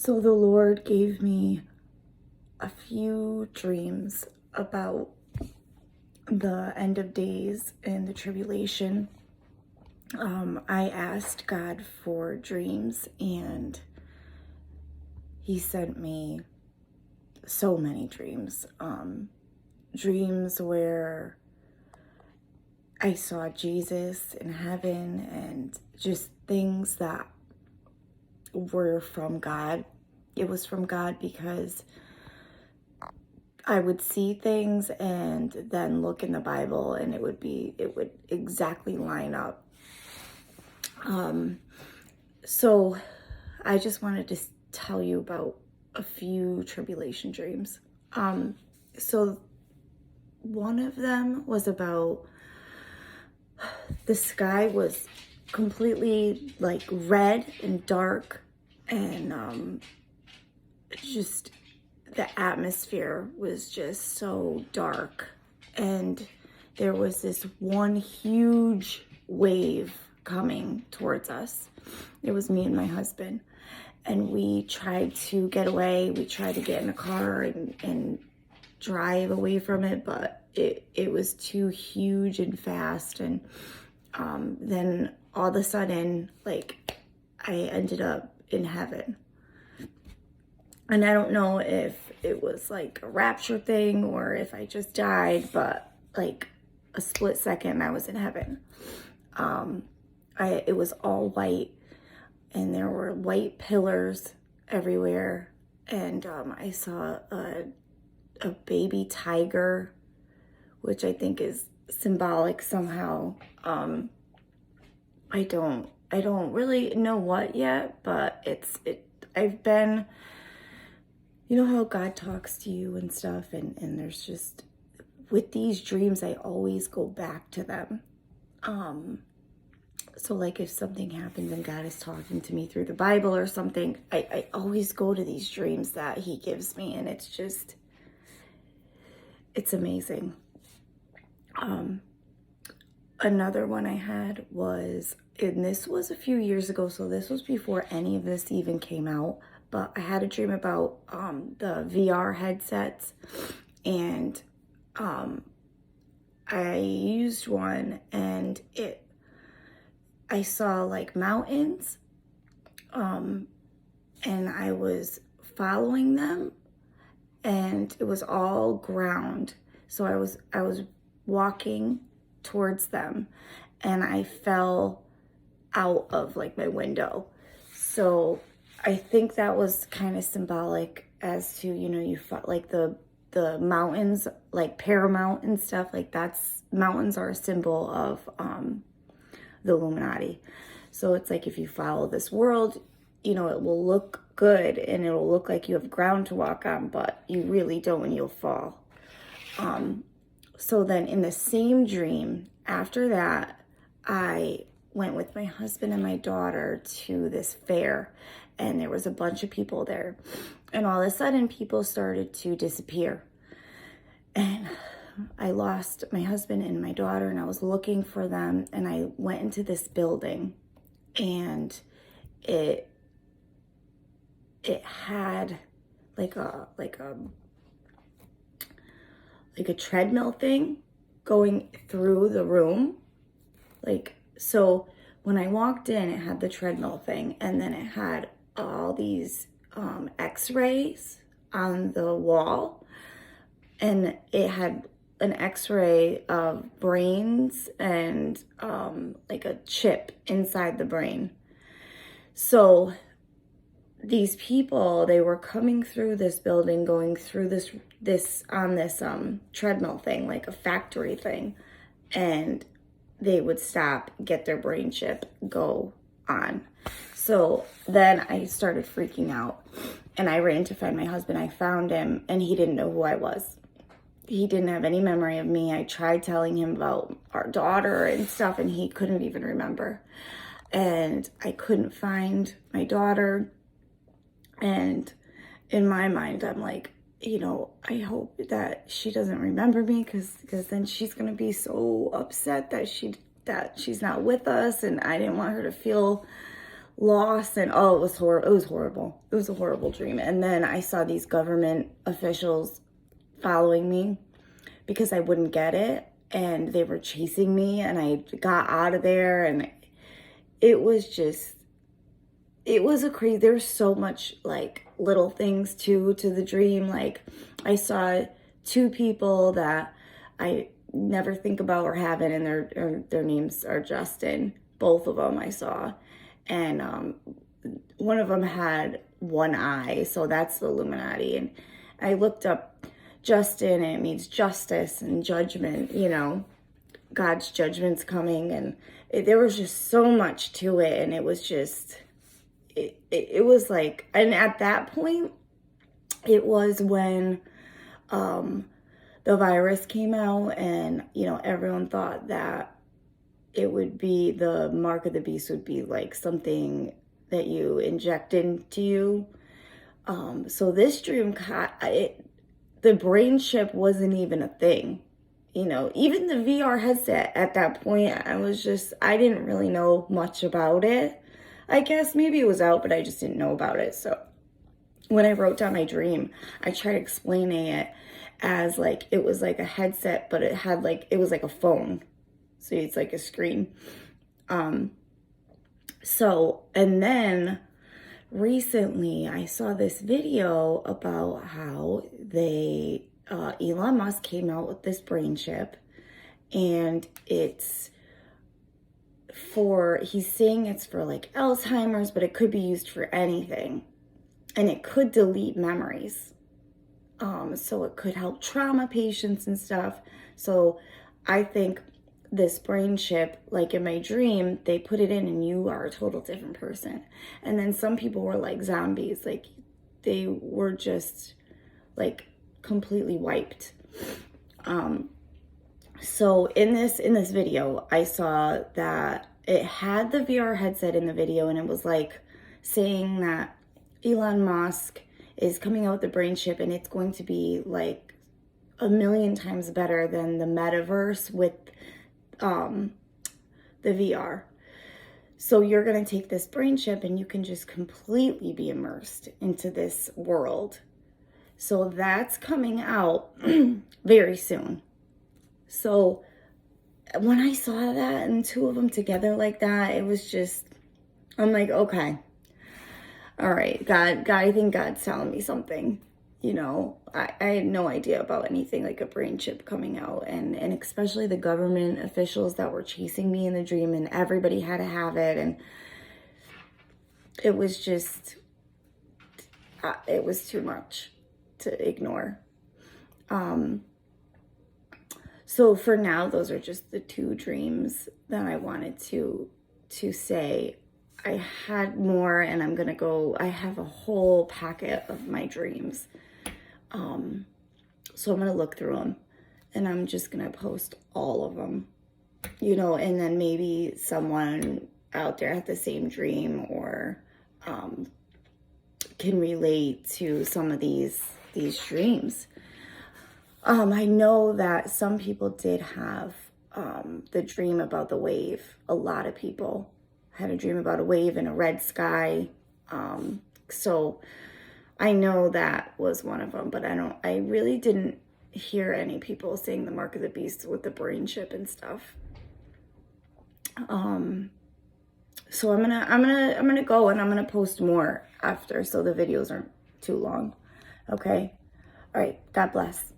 So the Lord gave me a few dreams about the end of days and the tribulation. I asked God for dreams, and He sent me so many dreams. Dreams where I saw Jesus in heaven and just things that were from God. It was from God because I would see things and then look in the Bible and it would exactly line up. So I just wanted to tell you about a few tribulation dreams. So one of them was about the sky was completely like red and dark, and just the atmosphere was just so dark, and there was this one huge wave coming towards us. It was me and my husband, and we tried to get away. We tried to get in a car and drive away from it, but it was too huge and fast. And then all of a sudden, like, I ended up in heaven. And I don't know if it was like a rapture thing or if I just died, but like a split second I was in heaven. It was all white, and there were white pillars everywhere, and I saw a baby tiger, which I think is symbolic somehow. I don't really know what yet, but I've been, you know how God talks to you and stuff, and there's just, with these dreams, I always go back to them. So like if something happens and God is talking to me through the Bible or something, I always go to these dreams that He gives me, and it's amazing. Another one I had was, and this was a few years ago, so this was before any of this even came out, but I had a dream about the VR headsets, and I used one, and I saw like mountains, and I was following them, and it was all ground. So I was walking towards them, and I fell out of like my window. So I think that was kind of symbolic as to, you know, you fought like the mountains, like Paramount and stuff, like mountains are a symbol of the Illuminati. So it's like if you follow this world, you know, it will look good and it'll look like you have ground to walk on, but you really don't, and you'll fall. So then in the same dream after that, I went with my husband and my daughter to this fair, and there was a bunch of people there, and all of a sudden people started to disappear, and I lost my husband and my daughter, and I was looking for them, and I went into this building, and it had like a treadmill thing going through the room. Like, so when I walked in, it had the treadmill thing, and then it had all these x-rays on the wall, and it had an x-ray of brains and like a chip inside the brain. So these people, they were coming through this building, going through this on this treadmill thing, like a factory thing, and they would stop, get their brain chip, go on. So then I started freaking out, and I ran to find my husband. I found him, and he didn't know who I was. He didn't have any memory of me. I tried telling him about our daughter and stuff, and he couldn't even remember. And I couldn't find my daughter. And in my mind, I'm like, you know, I hope that she doesn't remember me, because then she's going to be so upset that she's not with us. And I didn't want her to feel lost, and oh, it was horrible. It was horrible. It was a horrible dream. And then I saw these government officials following me because I wouldn't get it, and they were chasing me, and I got out of there, and it was just, it was a crazy, there's so much like little things too to the dream. Like I saw two people that I never think about or haven't, and their names are Justin. Both of them I saw, and one of them had one eye, so that's the Illuminati. And I looked up Justin, and it means justice and judgment, you know, God's judgment's coming. And there was just so much to it, and it was just, it was like, and at that point, it was when the virus came out, and, you know, everyone thought that it would be, the mark of the beast would be like something that you inject into you. So this dream, the brain chip wasn't even a thing. You know, even the VR headset at that point, I didn't really know much about it. I guess maybe it was out, but I just didn't know about it. So when I wrote down my dream, I tried explaining it as like, it was like a headset, but it was like a phone. So it's like a screen. So, and then recently I saw this video about how Elon Musk came out with this brain chip, and he's saying it's for like Alzheimer's, but it could be used for anything, and it could delete memories. So it could help trauma patients and stuff. So I think this brain chip, like in my dream, they put it in and you are a total different person. And then some people were like zombies, like they were just like completely wiped. So in this video, I saw that it had the VR headset in the video, and it was like saying that Elon Musk is coming out with the brain chip, and it's going to be like 1,000,000 times better than the metaverse with the VR. So you're going to take this brain chip and you can just completely be immersed into this world. So that's coming out very soon. So when I saw that and two of them together like that, it was just, I'm like, okay, all right, God, I think God's telling me something. You know, I had no idea about anything like a brain chip coming out, and especially the government officials that were chasing me in the dream, and everybody had to have it, and it was just, it was too much to ignore. So for now, those are just the two dreams that I wanted to say. I had more, and I have a whole packet of my dreams. So I'm going to look through them, and I'm just going to post all of them, you know, and then maybe someone out there had the same dream, or, can relate to some of these dreams. I know that some people did have, the dream about the wave. A lot of people had a dream about a wave in a red sky. So I know that was one of them, but I really didn't hear any people saying the mark of the beast with the brain chip and stuff. So I'm gonna go, and I'm gonna post more after, so the videos aren't too long. Okay. All right. God bless.